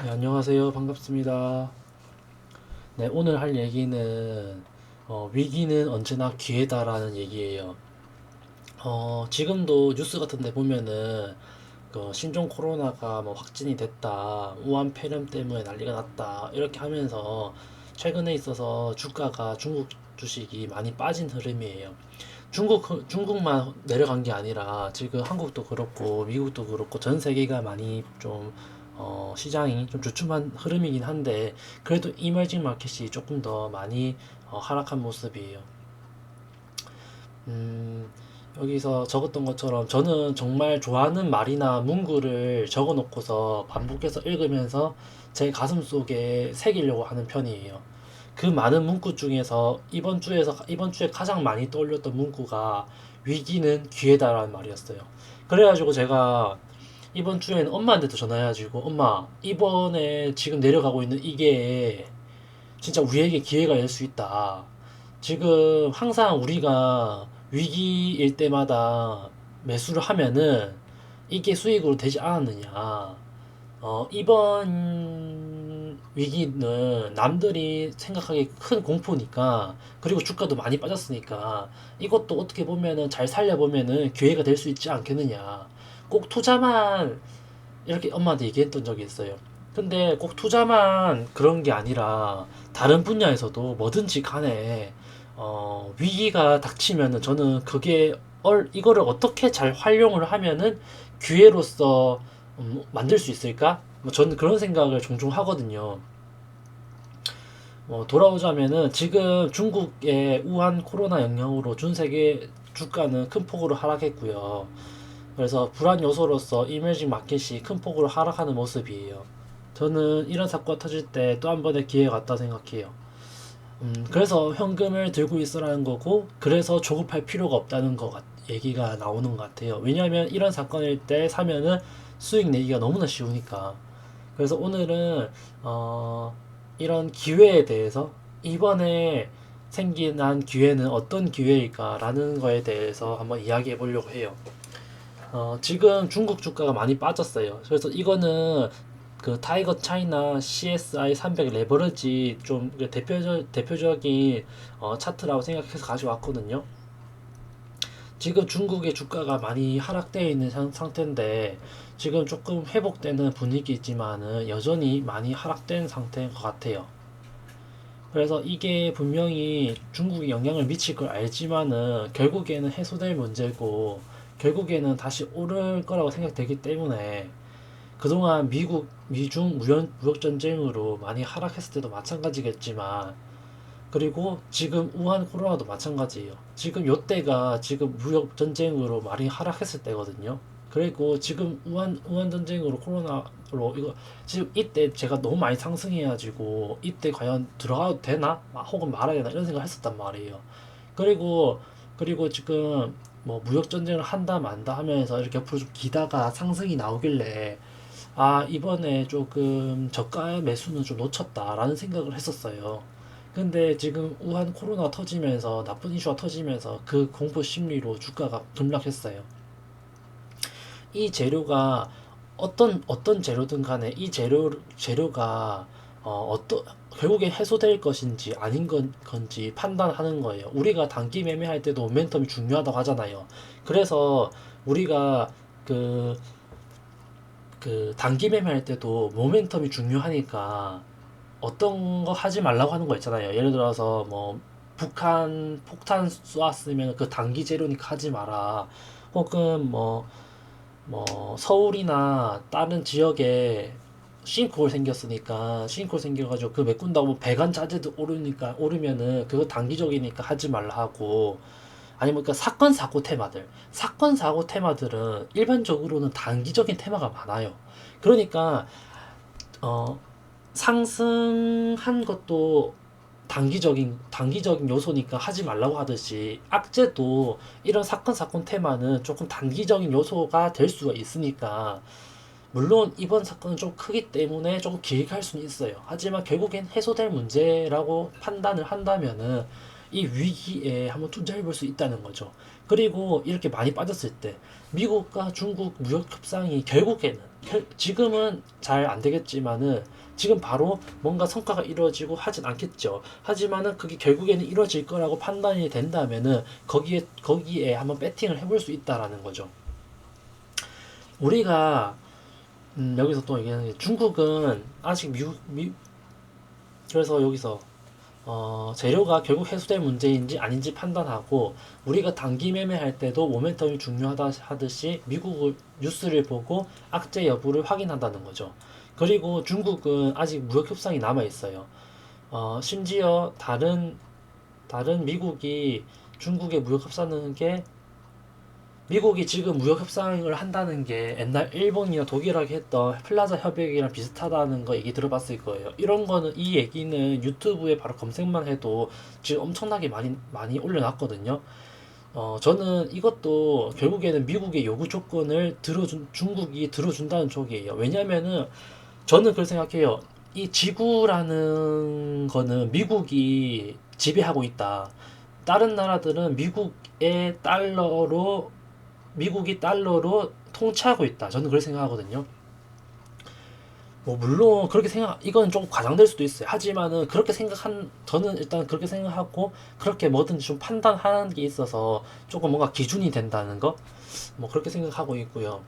네, 안녕하세요. 반갑습니다. 네, 오늘 할 얘기는 위기는 언제나 기회다라는 얘기예요. 지금도 뉴스 같은 데 보면은 그 신종 코로나가 뭐 확진이 됐다, 우한 폐렴 때문에 난리가 났다, 이렇게 하면서 최근에 있어서 주가가 중국 주식이 많이 빠진 흐름이에요. 중국만 내려간 게 아니라 지금 한국도 그렇고 미국도 그렇고 전 세계가 많이 좀 시장이 좀 주춤한 흐름이긴 한데 그래도 이머징 마켓이 조금 더 많이 하락한 모습이에요. 음, 여기서 적었던 것처럼 저는 정말 좋아하는 말이나 문구를 적어 놓고서 반복해서 읽으면서 제 가슴 속에 새기려고 하는 편이에요. 그 많은 문구 중에서 이번 주에 가장 많이 떠올렸던 문구가 위기는 기회다라는 말이었어요. 그래가지고 제가 이번 주에는 엄마한테도 전화해가지고 엄마 이번에 지금 내려가고 있는 이게 진짜 우리에게 기회가 될 수 있다. 지금 항상 우리가 위기일 때마다 매수를 하면은 이게 수익으로 되지 않았느냐. 이번 위기는 남들이 생각하기에 큰 공포니까, 그리고 주가도 많이 빠졌으니까, 이것도 어떻게 보면은 잘 살려보면은 기회가 될 수 있지 않겠느냐. 꼭 투자만, 이렇게 엄마한테 얘기했던 적이 있어요. 근데 꼭 투자만 그런 게 아니라, 다른 분야에서도 뭐든지 간에, 위기가 닥치면은 저는 이거를 어떻게 잘 활용을 하면은 기회로서 만들 수 있을까? 뭐 저는 그런 생각을 종종 하거든요. 돌아오자면은 지금 중국의 우한 코로나 영향으로 전 세계 주가는 큰 폭으로 하락했고요. 그래서 불안 요소로서 이머징 마켓이 큰 폭으로 하락하는 모습이에요. 저는 이런 사건가 터질 때 또 한 번의 기회가 왔다 생각해요. 그래서 현금을 들고 있으라는 거고, 그래서 조급할 필요가 없다는 얘기가 나오는 것 같아요. 왜냐하면 이런 사건일 때 사면은 수익 내기가 너무나 쉬우니까. 그래서 오늘은 이런 기회에 대해서 이번에 생긴 기회는 어떤 기회일까라는 거에 대해서 한번 이야기해 보려고 해요. 지금 중국 주가가 많이 빠졌어요. 그래서 이거는 그 타이거 차이나 CSI 300 레버리지 좀 대표적인 차트라고 생각해서 가져왔거든요. 지금 중국의 주가가 많이 하락되어 있는 상태인데 지금 조금 회복되는 분위기지만은 여전히 많이 하락된 상태인 것 같아요. 그래서 이게 분명히 중국에 영향을 미칠 걸 알지만은 결국에는 해소될 문제고 결국에는 다시 오를 거라고 생각되기 때문에 그동안 미중 무역 전쟁으로 많이 하락했을 때도 마찬가지겠지만 그리고 지금 우한 코로나도 마찬가지예요. 지금 요때가 지금 무역 전쟁으로 많이 하락했을 때거든요. 그리고 지금 우한 전쟁으로 코로나로 이거 지금 이때 제가 너무 많이 상승해가지고 이때 과연 들어가도 되나? 혹은 말아야 되나? 이런 생각을 했었단 말이에요. 그리고 지금 뭐 무역 전쟁을 한다 만다 하면서 이렇게 옆으로 좀 기다가 상승이 나오길래 이번에 조금 저가의 매수는 좀 놓쳤다라는 생각을 했었어요. 근데 지금 우한 코로나 터지면서 나쁜 이슈가 터지면서 그 공포 심리로 주가가 급락했어요. 이 재료가 어떤 재료든 간에 이 재료가 결국에 해소될 것인지 아닌 건지 판단하는 거예요. 우리가 단기 매매할 때도 모멘텀이 중요하다고 하잖아요. 그래서 우리가 그 단기 매매할 때도 모멘텀이 중요하니까 어떤 거 하지 말라고 하는 거 있잖아요. 예를 들어서 뭐 북한 폭탄 쏘았으면 그 단기 재료니까 하지 마라. 혹은 서울이나 다른 지역에 싱크홀 생겨가지고 그 메꾼다고 배관 자재도 오르면은 그거 단기적이니까 하지 말라 하고 아니면 그 사건 사고 테마들은 일반적으로는 단기적인 테마가 많아요. 그러니까 어 상승한 것도 단기적인 요소니까 하지 말라고 하듯이 악재도 이런 사건 테마는 조금 단기적인 요소가 될 수가 있으니까 물론 이번 사건은 좀 크기 때문에 조금 길게 할 수는 있어요. 하지만 결국엔 해소될 문제라고 판단을 한다면은 이 위기에 한번 투자해 볼 수 있다는 거죠. 그리고 이렇게 많이 빠졌을 때 미국과 중국 무역 협상이 결국에는 지금은 잘 안 되겠지만은 지금 바로 뭔가 성과가 이루어지고 하진 않겠죠. 하지만은 그게 결국에는 이루어질 거라고 판단이 된다면은 거기에 한번 배팅을 해볼 수 있다라는 거죠. 우리가 여기서 또 얘기하는 게 중국은 아직 그래서 여기서 재료가 결국 해소될 문제인지 아닌지 판단하고 우리가 단기 매매할 때도 모멘텀이 중요하다 하듯이 미국 뉴스를 보고 악재 여부를 확인한다는 거죠. 그리고 중국은 아직 무역 협상이 남아 있어요. 심지어 다른 미국이 중국의 무역 협상하는 게 미국이 지금 무역 협상을 한다는 게 옛날 일본이나 독일하게 했던 플라자 협약이랑 비슷하다는 거 얘기 들어봤을 거예요. 이 얘기는 유튜브에 바로 검색만 해도 지금 엄청나게 많이 올려놨거든요. 저는 이것도 결국에는 미국의 요구 조건을 중국이 들어준다는 쪽이에요. 왜냐면은 저는 그렇게 생각해요. 이 지구라는 거는 미국이 지배하고 있다. 다른 나라들은 미국이 달러로 통치하고 있다. 저는 그렇게 생각하거든요. 뭐 물론 이건 좀 과장될 수도 있어요. 하지만은 저는 일단 그렇게 생각하고 그렇게 뭐든지 좀 판단하는 게 있어서 조금 뭔가 기준이 된다는 거, 뭐 그렇게 생각하고 있고요.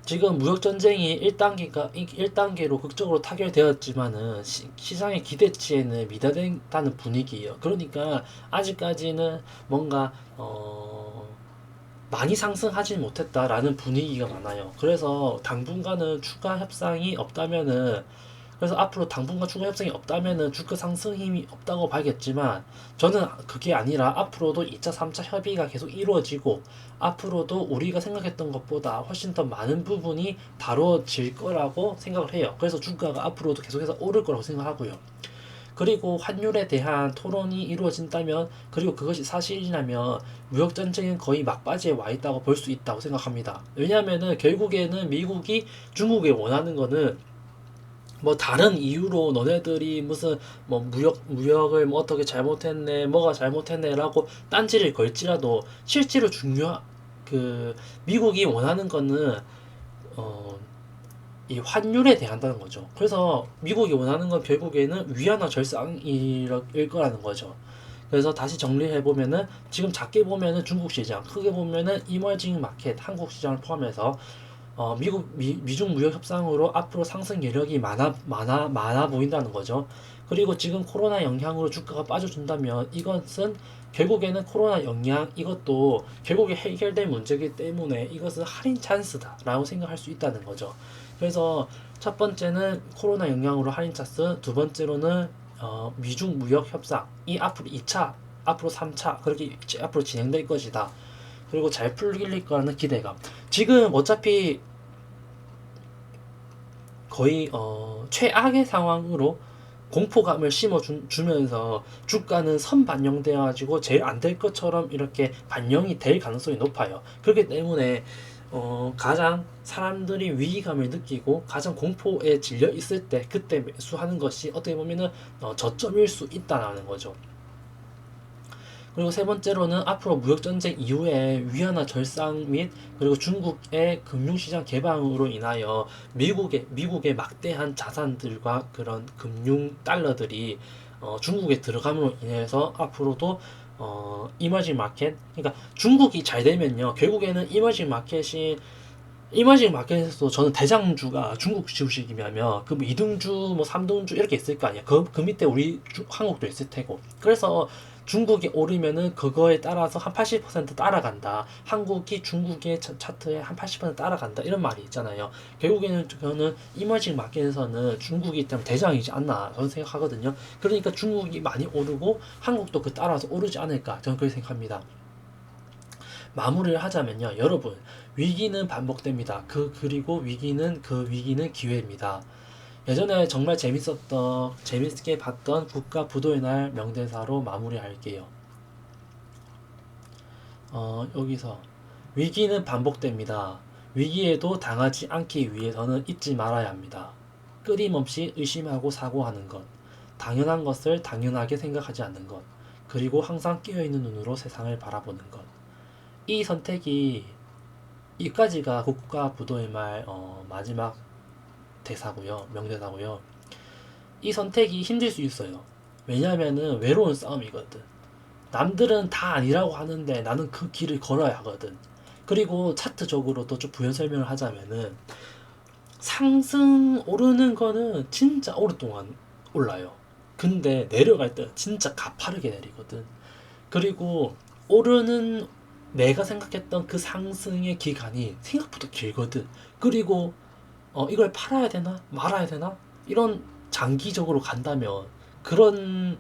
지금 무역 전쟁이 1단계로 극적으로 타결되었지만은 시장의 기대치에는 미달된다는 분위기예요. 그러니까 아직까지는 뭔가 많이 상승하지 못했다라는 분위기가 많아요. 그래서 당분간은 추가 협상이 없다면은 그래서 앞으로 당분간 추가 협상이 없다면은 주가 상승 힘이 없다고 봐야겠지만 저는 그게 아니라 앞으로도 2차, 3차 협의가 계속 이루어지고 앞으로도 우리가 생각했던 것보다 훨씬 더 많은 부분이 다뤄질 거라고 생각을 해요. 그래서 주가가 앞으로도 계속해서 오를 거라고 생각하고요. 그리고 환율에 대한 토론이 이루어진다면 그리고 그것이 사실이라면 무역전쟁은 거의 막바지에 와 있다고 볼 수 있다고 생각합니다. 왜냐하면은 결국에는 미국이 중국에 원하는 거는 뭐 다른 이유로 너네들이 무슨 뭐 무역을 뭐 어떻게 잘못했네 뭐가 잘못했네라고 딴지를 걸지라도 실제로 그 미국이 원하는 거는 어 이 환율에 대한다는 거죠. 그래서 미국이 원하는 건 결국에는 위안화 절상일 거라는 거죠. 그래서 다시 정리해 보면은 지금 작게 보면은 중국 시장, 크게 보면은 이머징 마켓, 한국 시장을 포함해서 미중 무역 협상으로 앞으로 상승 여력이 많아 보인다는 거죠. 그리고 지금 코로나 영향으로 주가가 빠져준다면 이것은 결국에는 코로나 영향 이것도 결국에 해결될 문제이기 때문에 이것은 할인 찬스다라고 생각할 수 있다는 거죠. 그래서 첫 번째는 코로나 영향으로 할인 찬스, 두 번째로는 미중 무역 협상이 앞으로 2차, 앞으로 3차 그렇게 앞으로 진행될 것이다. 그리고 잘 풀릴 거라는 기대감. 지금 어차피 거의 최악의 상황으로 공포감을 심어주면서 주가는 선반영되어 가지고 제일 안 될 것처럼 이렇게 반영이 될 가능성이 높아요. 그렇기 때문에 가장 사람들이 위기감을 느끼고 가장 공포에 질려 있을 때 그때 매수하는 것이 어떻게 보면은 저점일 수 있다라는 거죠. 그리고 세 번째로는 앞으로 무역전쟁 이후에 위안화 절상 및 그리고 중국의 금융시장 개방으로 인하여 미국의 막대한 자산들과 그런 금융 달러들이 중국에 들어감으로 인해서 앞으로도 이머징 마켓 그러니까 중국이 잘 되면요 결국에는 이머징 마켓에서도 저는 대장주가 중국 주식이면 그 2등주 뭐 3등주 이렇게 있을 거 아니야. 그 밑에 한국도 있을 테고. 그래서 중국이 오르면은 그거에 따라서 한 80% 따라간다. 한국이 중국의 차트에 한 80% 따라간다. 이런 말이 있잖아요. 결국에는 저는 이머징 마켓에서는 중국이 좀 대장이지 않나 저는 생각하거든요. 그러니까 중국이 많이 오르고 한국도 그 따라서 오르지 않을까 저는 그렇게 생각합니다. 마무리를 하자면요. 여러분, 위기는 반복됩니다. 그리고 위기는 기회입니다. 예전에 정말 재밌게 봤던 국가 부도의 날 명대사로 마무리할게요. 여기서 위기는 반복됩니다. 위기에도 당하지 않기 위해서는 잊지 말아야 합니다. 끊임없이 의심하고 사고하는 것. 당연한 것을 당연하게 생각하지 않는 것, 그리고 항상 깨어있는 눈으로 세상을 바라보는 것. 이 선택이, 이까지가 국가 부도의 말 마지막 대사고요. 명대사고요. 이 선택이 힘들 수 있어요. 왜냐하면은 외로운 싸움이거든. 남들은 다 아니라고 하는데 나는 그 길을 걸어야 하거든. 그리고 차트적으로도 좀 부연 설명을 하자면은 상승 오르는 거는 진짜 오랫동안 올라요. 근데 내려갈 때는 진짜 가파르게 내리거든. 그리고 오르는, 내가 생각했던 그 상승의 기간이 생각보다 길거든. 그리고 이걸 팔아야 되나 말아야 되나 이런 장기적으로 간다면 그런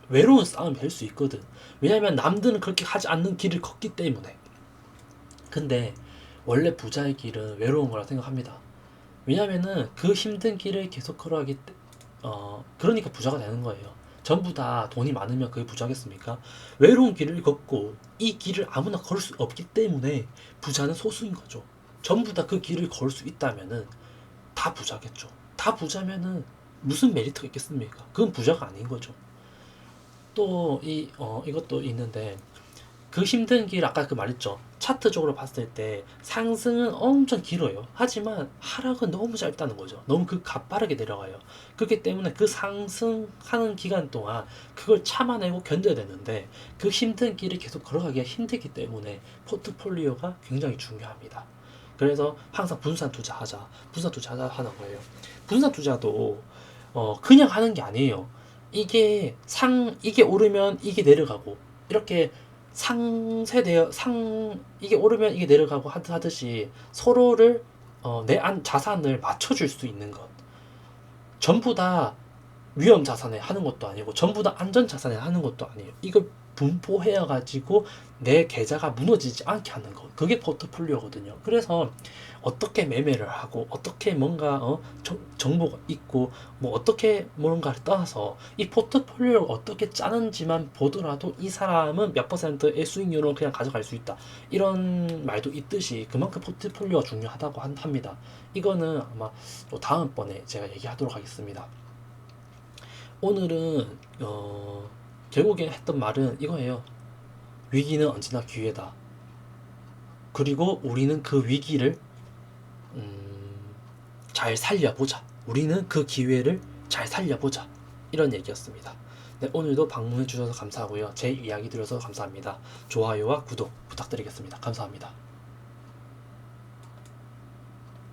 외로운 싸움이 될 수 있거든. 왜냐면 남들은 그렇게 하지 않는 길을 걷기 때문에. 근데 원래 부자의 길은 외로운 거라 생각합니다. 왜냐면은 그 힘든 길을 계속 걸어가기 그러니까 부자가 되는 거예요. 전부 다 돈이 많으면 그게 부자겠습니까? 외로운 길을 걷고 이 길을 아무나 걸을 수 없기 때문에 부자는 소수인 거죠. 전부 다 그 길을 걸 수 있다면은 다 부자겠죠. 다 부자면은 무슨 메리트가 있겠습니까? 그건 부자가 아닌 거죠. 또 이것도 있는데, 그 힘든 길, 아까 그 말했죠. 차트적으로 봤을 때 상승은 엄청 길어요. 하지만 하락은 너무 짧다는 거죠. 너무 그 가파르게 내려가요. 그렇기 때문에 그 상승하는 기간 동안 그걸 참아내고 견뎌야 되는데 그 힘든 길을 계속 걸어가기가 힘들기 때문에 포트폴리오가 굉장히 중요합니다. 그래서 항상 분산 투자하자, 분산 투자하자 하는 거예요. 분산 투자도 그냥 하는 게 아니에요. 이게 오르면 이게 내려가고, 이렇게 상세되어 이게 오르면 이게 내려가고 하듯이 서로를 내 자산을 맞춰줄 수 있는 것. 전부 다 위험 자산에 하는 것도 아니고 전부 다 안전 자산에 하는 것도 아니에요. 이걸 분포해 가지고 내 계좌가 무너지지 않게 하는 것. 그게 포트폴리오거든요. 그래서 어떻게 매매를 하고 어떻게 뭔가 정보가 있고 뭐 어떻게 뭔가를 떠나서 이 포트폴리오를 어떻게 짜는지만 보더라도 이 사람은 몇 퍼센트의 수익률을 그냥 가져갈 수 있다. 이런 말도 있듯이 그만큼 포트폴리오가 중요하다고 합니다. 이거는 아마 또 다음번에 제가 얘기하도록 하겠습니다. 오늘은 결국에 했던 말은 이거예요. 위기는 언제나 기회다. 그리고 우리는 그 위기를 잘 살려보자. 우리는 그 기회를 잘 살려보자. 이런 얘기였습니다. 네, 오늘도 방문해 주셔서 감사하고요. 제 이야기 들어서 감사합니다. 좋아요와 구독 부탁드리겠습니다. 감사합니다.